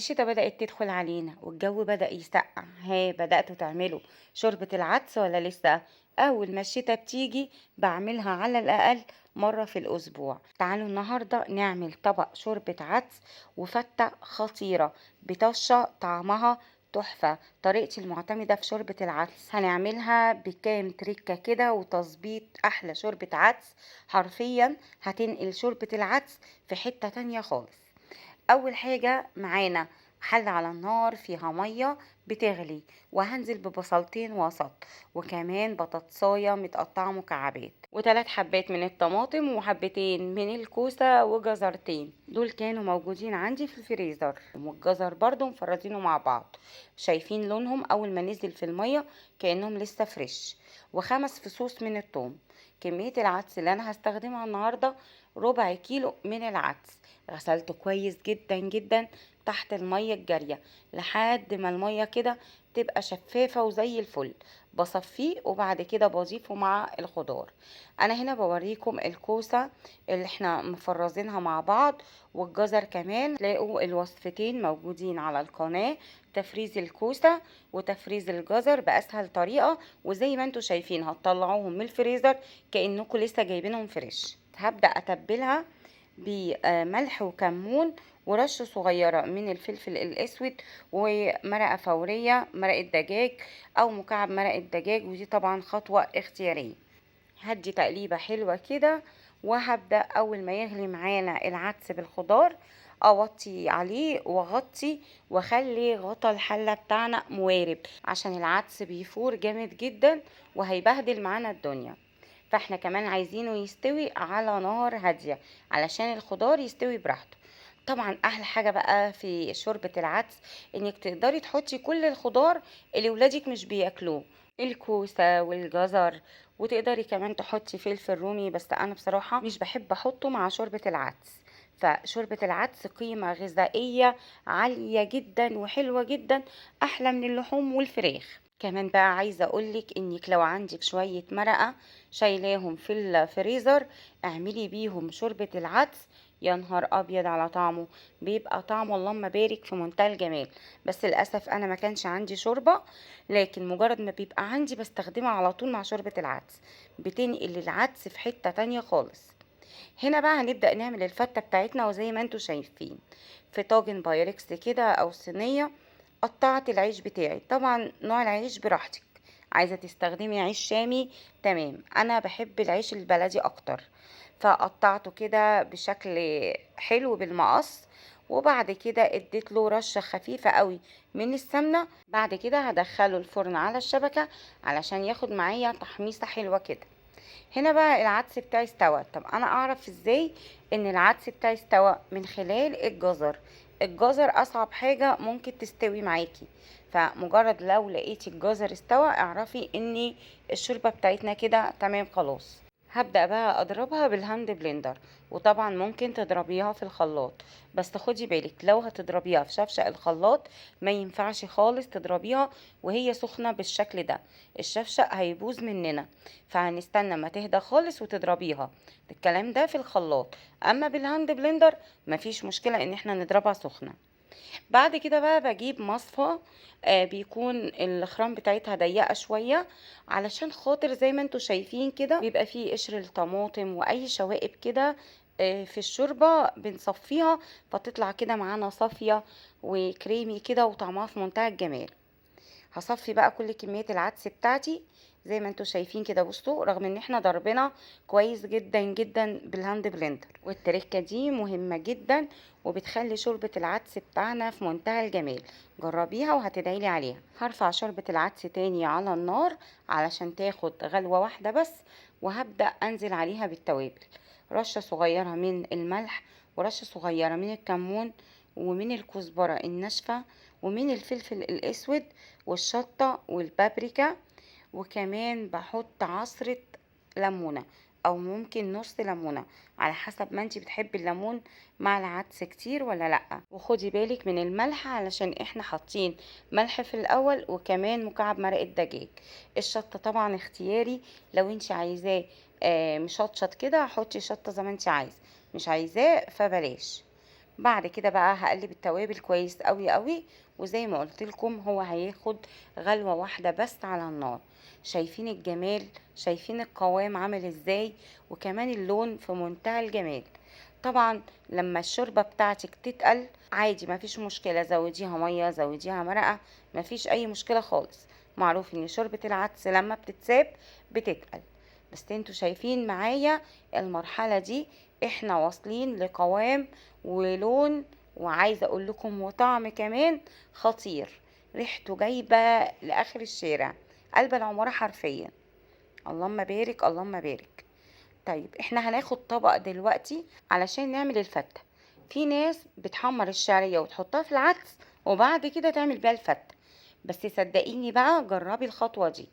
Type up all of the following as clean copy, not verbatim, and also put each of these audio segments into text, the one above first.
الشتا بدأت تدخل علينا والجو بدأ يسقع. ها بدأتوا تعملوا شوربة العدس ولا لسه؟ أول ما الشتا بتيجي بعملها على الأقل مرة في الأسبوع. تعالوا النهاردة نعمل طبق شوربة عدس وفتة خطيرة بطشة طعمها تحفة. طريقتي المعتمدة في شوربة العدس هنعملها بكام تريكة كده وتظبيط أحلى شوربة عدس. حرفيا هتنقل شوربة العدس في حتة تانية خالص. اول حاجة معانا حلة على النار فيها مية بتغلي، وهنزل ببصلتين وسط، وكمان بطاطساية متقطعة مكعبات، وثلاث حبات من الطماطم، وحبتين من الكوسة، وجزرتين دول كانوا موجودين عندي في الفريزر، والجزر برضو مفرزينه مع بعض. شايفين لونهم اول ما نزل في المية كأنهم لسه فريش. وخمس فصوص من الثوم. كمية العدس اللي انا هستخدمها النهاردة ربع كيلو من العدس. غسلته كويس جدا جدا تحت المية الجارية لحد ما المية كده تبقى شفافة وزي الفل. بصفيه وبعد كده بضيفه مع الخضار. انا هنا بوريكم الكوسة اللي احنا مفرزينها مع بعض، والجزر كمان. تلاقوا الوصفتين موجودين على القناة، تفريز الكوسة وتفريز الجزر بأسهل طريقة. وزي ما انتوا شايفين هتطلعوهم من الفريزر كأنكم لسه جايبينهم فريش. هبدأ أتبلها بملح وكمون ورشة صغيرة من الفلفل الأسود، ومرقة فورية مرقة دجاج أو مكعب مرقة دجاج، ودي طبعا خطوة اختيارية. هدي تقليبة حلوة كده، وهبدأ أول ما يغلي معانا العدس بالخضار أوطي عليه وأغطي، وأخلي غطا الحلة بتاعنا موارب عشان العدس بيفور جامد جدا وهيبهدل معانا الدنيا. فاحنا كمان عايزينه يستوي على نار هادية علشان الخضار يستوي براحته. طبعا احلى حاجة بقى في شوربة العدس انك تقدري تحطي كل الخضار اللي ولادك مش بياكلوه، الكوسة والجزر، وتقدري كمان تحطي فلفل رومي، بس انا بصراحة مش بحب احطه مع شوربة العدس. فشوربة العدس قيمة غذائية عالية جدا وحلوة جدا، احلى من اللحوم والفراخ. كمان بقى عايزة اقولك انك لو عندك شوية مرقة شايلاهم في الفريزر اعملي بيهم شوربة العدس. يا نهار ابيض على طعمه، بيبقى طعمه اللهم بارك في منتهى الجمال. بس للاسف انا ما كانش عندي شوربة، لكن مجرد ما بيبقى عندي بستخدمها على طول مع شوربة العدس، بتنقل العدس في حتة تانية خالص. هنا بقى هنبدأ نعمل الفتة بتاعتنا، وزي ما انتوا شايفين في طاجن بايركس كده او صينية. قطعت العيش بتاعي، طبعا نوع العيش براحتك، عايزة تستخدمي عيش شامي تمام، انا بحب العيش البلدي اكتر. فقطعته كده بشكل حلو بالمقص، وبعد كده اديت له رشة خفيفة قوي من السمنة. بعد كده هدخله الفرن على الشبكة علشان ياخد معايا تحميصة حلوة كده. هنا بقى العدس بتاعي استوى. طب انا اعرف ازاي ان العدس بتاعي استوى؟ من خلال الجزر. الجزر اصعب حاجة ممكن تستوي معاكي، فمجرد لو لقيتي الجزر استوى اعرفي ان الشوربة بتاعتنا كده تمام خلاص. هبدأ بقى اضربها بالهاند بلندر، وطبعا ممكن تضربيها في الخلاط، بس خدي بالك لو هتضربيها في شفشق الخلاط ما ينفعش خالص تضربيها وهي سخنة بالشكل ده، الشفشق هيبوظ مننا. فهنستنى ما تهدى خالص وتضربيها، الكلام ده في الخلاط. اما بالهاند بلندر مفيش مشكلة ان احنا نضربها سخنة. بعد كده بقى بجيب مصفى، بيكون الخرام بتاعتها ضيقة شوية علشان خاطر زي ما انتوا شايفين كده بيبقى فيه قشر الطماطم واي شوائب كده في الشوربة بنصفيها، فتطلع كده معانا صافية وكريمي كده وطعمها في منتهى الجمال. هصفي بقى كل كمية العدس بتاعتي زي ما انتوا شايفين كده. بصوا رغم ان احنا ضربنا كويس جدا جدا بالهاند بلندر، والتركة دي مهمة جدا وبتخلي شوربة العدس بتاعنا في منتهى الجمال. جربيها وهتدعيلي عليها. هرفع شوربة العدس تاني على النار علشان تاخد غلوة واحدة بس، وهبدأ انزل عليها بالتوابل. رشة صغيرة من الملح، ورشة صغيرة من الكمون، ومن الكزبرة الناشفة، ومن الفلفل الاسود، والشطة والبابريكا. وكمان بحط عصرة ليمونة او ممكن نص ليمونة على حسب ما انتي بتحبي الليمون مع العدس كتير ولا لا. وخدي بالك من الملح علشان احنا حاطين ملح في الاول، وكمان مكعب مرقة دجاج. الشطة طبعا اختياري، لو انتي عايزاه مشطشط كده حطي شطة زي ما انتي عايزة، مش عايزاه فبلاش. بعد كده بقى هقلب التوابل كويس قوي قوي، وزي ما قلت لكم هو هياخد غلوة واحدة بس على النار. شايفين الجمال؟ شايفين القوام عامل ازاي؟ وكمان اللون في منتهى الجمال. طبعا لما الشوربة بتاعتك تتقل عادي مفيش مشكلة، زوديها مية زوديها مرقة، مفيش اي مشكلة خالص. معروف ان شوربة العدس لما بتتساب بتتقل. بس انتوا شايفين معايا المرحلة دي احنا واصلين لقوام ولون، وعايزة اقول لكم وطعم كمان خطير. ريحته جايبة لاخر الشارع، قلب العمارة حرفيا. اللهم بارك اللهم بارك. طيب احنا هناخد طبق دلوقتي علشان نعمل الفتة. في ناس بتحمر الشعرية وتحطها في العدس وبعد كده تعمل بيها الفتة، بس صدقيني بقى جربي الخطوة دي.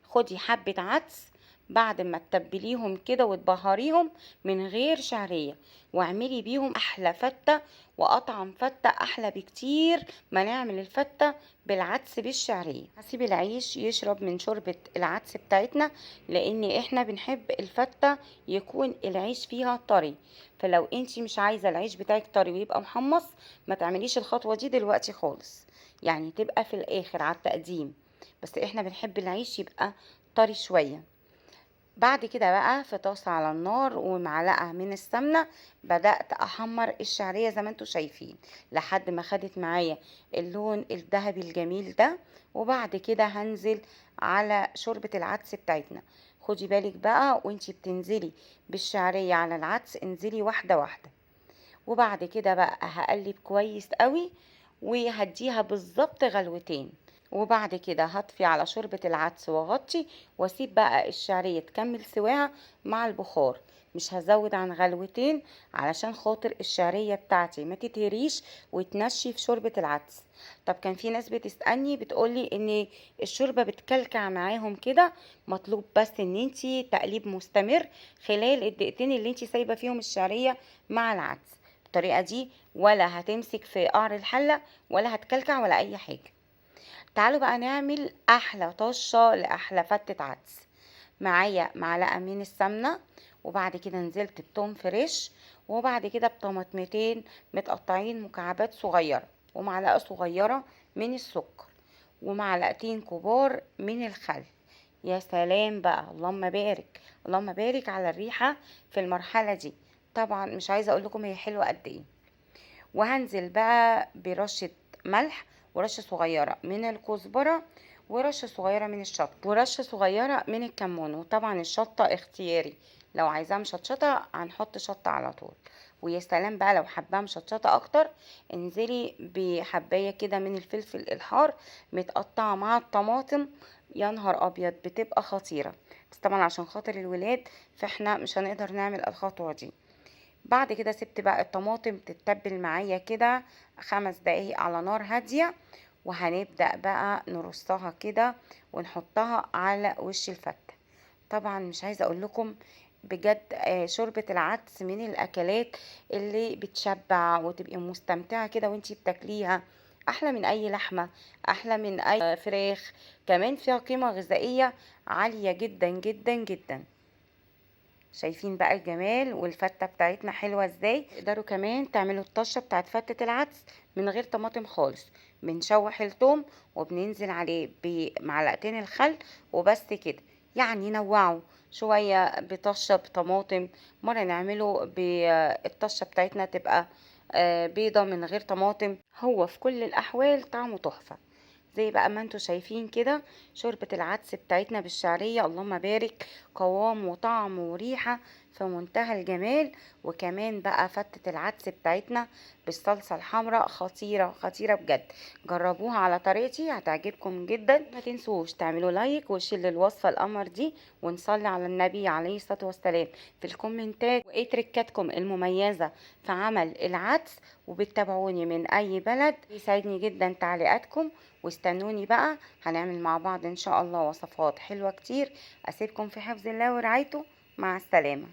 خدي حبة عدس بعد ما تتبليهم كده وتبهريهم من غير شعرية، واعملي بيهم احلى فتة واطعم فتة، احلى بكتير ما نعمل الفتة بالعدس بالشعرية. هسيب العيش يشرب من شوربة العدس بتاعتنا، لان احنا بنحب الفتة يكون العيش فيها طري. فلو انتي مش عايزة العيش بتاعك طري ويبقى محمص، ما تعمليش الخطوة دي دلوقتي خالص، يعني تبقى في الاخر على التقديم. بس احنا بنحب العيش يبقى طري شوية. بعد كده بقى في طاسة على النار ومعلقة من السمنة بدأت أحمر الشعرية زي ما انتوا شايفين لحد ما خدت معايا اللون الذهبي الجميل ده. وبعد كده هنزل على شوربة العدس بتاعتنا. خدي بالك بقى وانتي بتنزلي بالشعرية على العدس، انزلي واحدة واحدة. وبعد كده بقى هقلب كويس قوي وهديها بالظبط غلوتين. وبعد كده هطفي على شوربة العدس واغطي واسيب بقى الشعرية تكمل سواها مع البخار. مش هزود عن غلوتين علشان خاطر الشعرية بتاعتي ما تتهريش وتنشي في شوربة العدس. طب كان في ناس بتسألني بتقولي ان الشوربة بتكلكع معاهم كده. مطلوب بس ان انتي تقليب مستمر خلال الدقيقتين اللي انتي سايبة فيهم الشعرية مع العدس. بالطريقة دي ولا هتمسك في قعر الحلة ولا هتكلكع ولا اي حاجة. تعالوا بقى نعمل احلى طشة لاحلى فتة عدس. معايا معلقة من السمنة، وبعد كده نزلت بتوم فريش، وبعد كده بطماطمتين متقطعين مكعبات صغيرة، ومعلقة صغيرة من السكر، ومعلقتين كبار من الخل. يا سلام بقى، اللهم بارك اللهم بارك على الريحة في المرحلة دي. طبعا مش عايزة اقول لكم هي حلوة قد ايه. وهنزل بقى برشة ملح، ورشة صغيرة من الكزبرة، ورشة صغيرة من الشطة، ورشة صغيرة من الكمون. وطبعا الشطة اختياري، لو عايزاها مشطشطة هنحط شطة على طول. ويا سلام بقى لو حباها مشطشطة اكتر، انزلي بحباية كده من الفلفل الحار متقطعة مع الطماطم. يا نهار ابيض بتبقى خطيرة. بس طبعا عشان خاطر الولاد فاحنا مش هنقدر نعمل الخطوة دي. بعد كده سبت بقى الطماطم تتبل معايا كده 5 دقايق على نار هادية، وهنبدأ بقى نرصها كده ونحطها على وش الفتة. طبعا مش عايزة اقول لكم بجد شوربة العدس من الاكلات اللي بتشبع وتبقي مستمتعة كده وانتي بتاكليها. احلى من اي لحمة، احلى من اي فراخ، كمان فيها قيمة غذائية عالية جدا جدا جدا. شايفين بقى الجمال والفتة بتاعتنا حلوة ازاي. تقدروا كمان تعملوا الطشة بتاعت فتة العدس من غير طماطم خالص. بنشوح الثوم وبننزل عليه بمعلقتين الخل وبس كده. يعني نوعوا شوية بطشة بطماطم، مرة نعمله بالطشة بتاعتنا تبقى بيضة من غير طماطم. هو في كل الأحوال طعمه تحفة. زي بقى ما انتوا شايفين كده شوربة العدس بتاعتنا بالشعرية، اللهم بارك، قوام وطعم وريحة في منتهى الجمال. وكمان بقى فتة العدس بتاعتنا بالصلصة الحمراء خطيرة خطيرة بجد. جربوها على طريقتي هتعجبكم جدا. ما تنسوش تعملوا لايك وشير للوصفة القمر دي، ونصلي على النبي عليه الصلاة والسلام في الكومنتات، وايه تركاتكم المميزة في عمل العدس. وبتتابعوني من اي بلد يسعدني جدا تعليقاتكم. واستنوني بقى هنعمل مع بعض ان شاء الله وصفات حلوة كتير. اسيبكم في حفظ الله ورعايته. مع السلامة.